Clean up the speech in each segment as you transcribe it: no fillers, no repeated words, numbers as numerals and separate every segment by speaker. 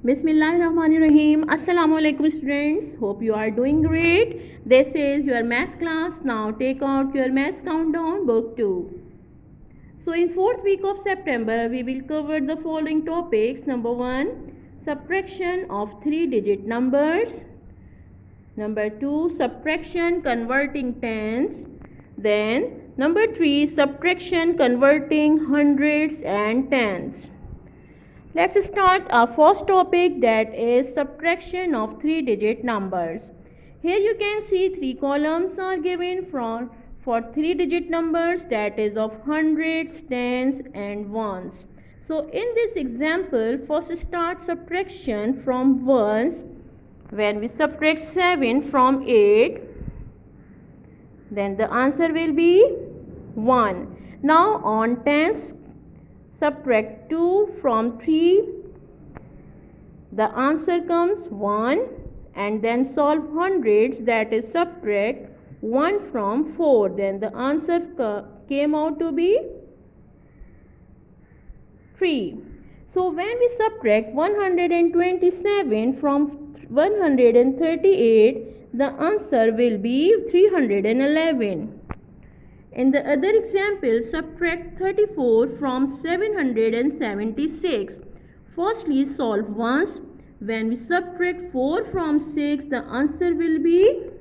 Speaker 1: Bismillahirrahmanirrahim. Assalamu alaikum students. Hope you are doing great. This is your maths class. Now take out your maths countdown book 2. So in 4th week of September we will cover the following topics. Number 1, subtraction of 3-digit numbers. Number 2, subtraction converting tens. Then number 3, subtraction converting hundreds and tens. Let's start our first topic, that is subtraction of 3-digit numbers. Here you can see 3 columns are given for 3-digit numbers, that is of hundreds, tens and ones. So in this example, first start subtraction from ones. When we subtract 7 from 8, then the answer will be 1. Now on tens, subtract 2 from 3, the answer comes 1, and then solve hundreds, that is subtract 1 from 4, then the answer came out to be 3. So when we subtract 127 from 138, the answer will be 311. In the other example, subtract 34 from 776. Firstly, solve ones. When we subtract 4 from 6, the answer will be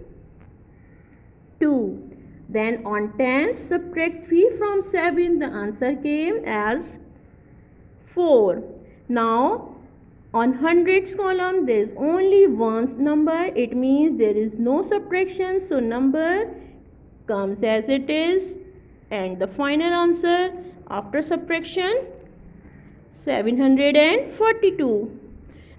Speaker 1: 2. Then on tens, subtract 3 from 7, the answer came as 4. Now, on hundreds column, there is only ones number. It means there is no subtraction, so number comes as it is, and the final answer after subtraction 742.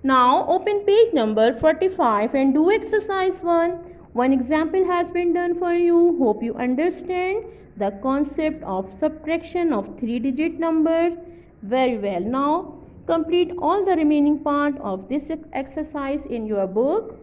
Speaker 1: Now open page number 45 and do exercise 1. One example has been done for you. Hope you understand the concept of subtraction of 3-digit numbers very well. Now complete all the remaining part of this exercise in your book.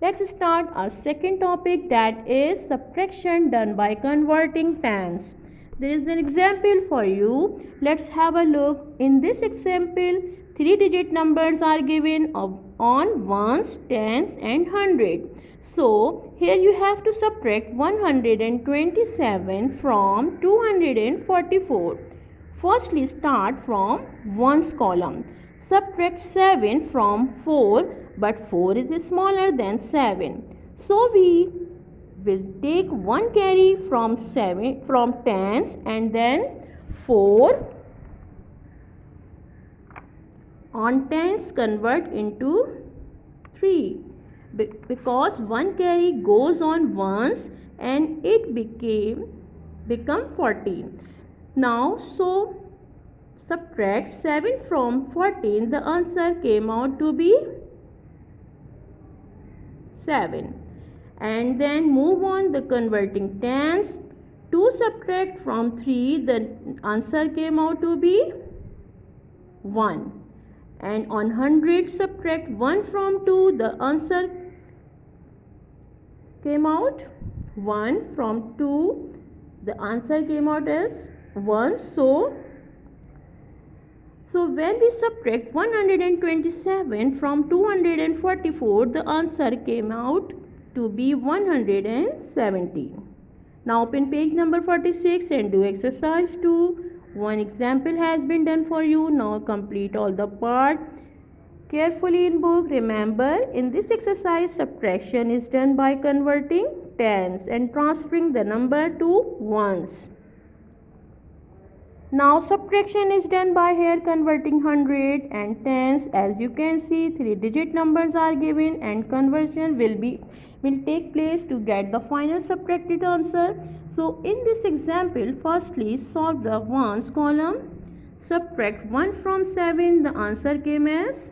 Speaker 1: Let's start our second topic, that is subtraction done by converting tens. There is an example for you. Let's have a look. In this example, 3-digit numbers are given on ones, tens and hundred. So here you have to subtract 127 from 244. Firstly, start from ones column. Subtract 7 from 4, but 4 is smaller than 7. So we will take one carry from tens, and then 4 on tens convert into 3, because one carry goes on ones and it become 14. Now so subtract 7 from 14, the answer came out to be 7. And then move on the converting tens. 2 subtract from 3, the answer came out to be 1. And on 100, subtract 1 from 2, the answer came out 1 from 2, the answer came out as 1. So when we subtract 127 from 244, the answer came out to be 170. Now open page number 46 and do exercise 2. One example has been done for you. Now complete all the part carefully in book. Remember, in this exercise, subtraction is done by converting tens and transferring the number to ones. Now subtraction is done by here converting hundred and tens. As you can see, 3-digit numbers are given and conversion will take place to get the final subtracted answer. So in this example, firstly solve the ones column. Subtract 1 from 7, the answer came as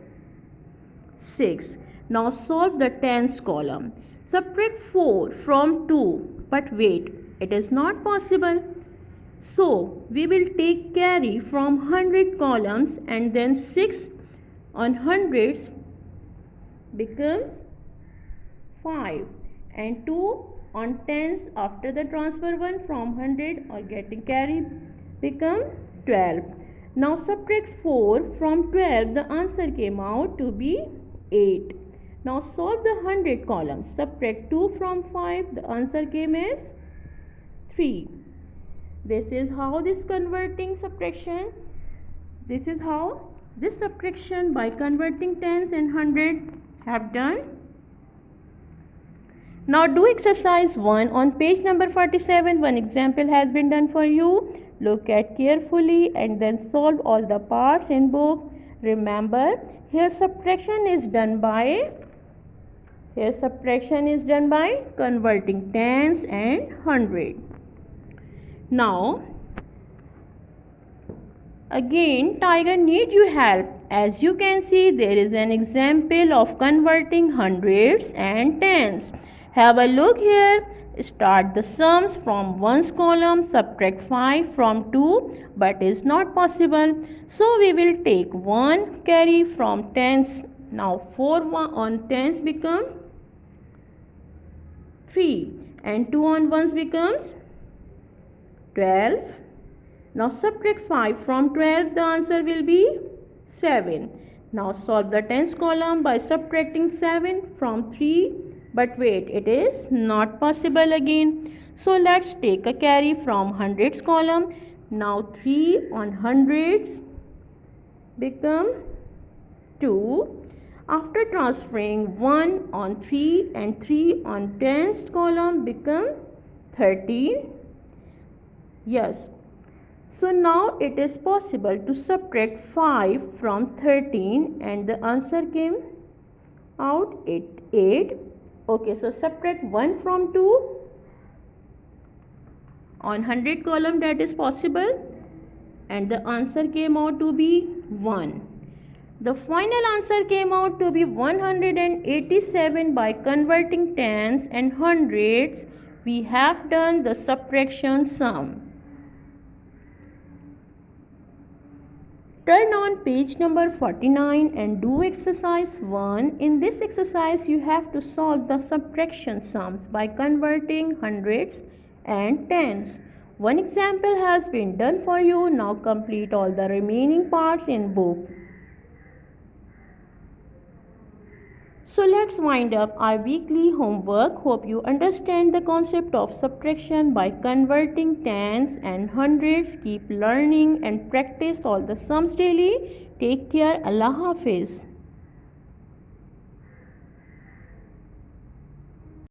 Speaker 1: 6. Now solve the tens column. Subtract 4 from 2, but wait, it is not possible. So we will take carry from 100 columns, and then 6 on hundreds becomes 5, and 2 on tens after the transfer 1 from 100 or getting carry become 12. Now subtract 4 from 12. The answer came out to be 8. Now solve the 100 column. Subtract 2 from 5. The answer came as 3. This is how this converting subtraction. This is how this subtraction by converting tens and hundred have done. Now do exercise 1 on page number 47. One example has been done for you. Look at carefully and then solve all the parts in book. Remember, here subtraction is done by converting tens and hundred. Now again, Tiger need your help. As you can see, there is an example of converting hundreds and tens. Have a look here. Start the sums from ones column, subtract 5 from 2, but is not possible. So we will take 1 carry from tens. Now 4 on tens become 3 and 2 on ones becomes 12. Now subtract 5 from 12. The answer will be 7. Now solve the tens column by subtracting 7 from 3. But wait, it is not possible again. So let's take a carry from hundreds column. Now 3 on hundreds become 2. After transferring 1 on 3 and 3 on tens column become 13. Yes. So now it is possible to subtract 5 from 13 and the answer came out 8. Okay, so subtract 1 from 2 on 100 column, that is possible, and the answer came out to be 1. The final answer came out to be 187 by converting tens and hundreds. We have done the subtraction sum. Turn on page number 49 and do exercise 1. In this exercise, you have to solve the subtraction sums by converting hundreds and tens. One example has been done for you. Now complete all the remaining parts in book. So let's wind up our weekly homework. Hope you understand the concept of subtraction by converting tens and hundreds. Keep learning and practice all the sums daily. Take care. Allah Hafiz.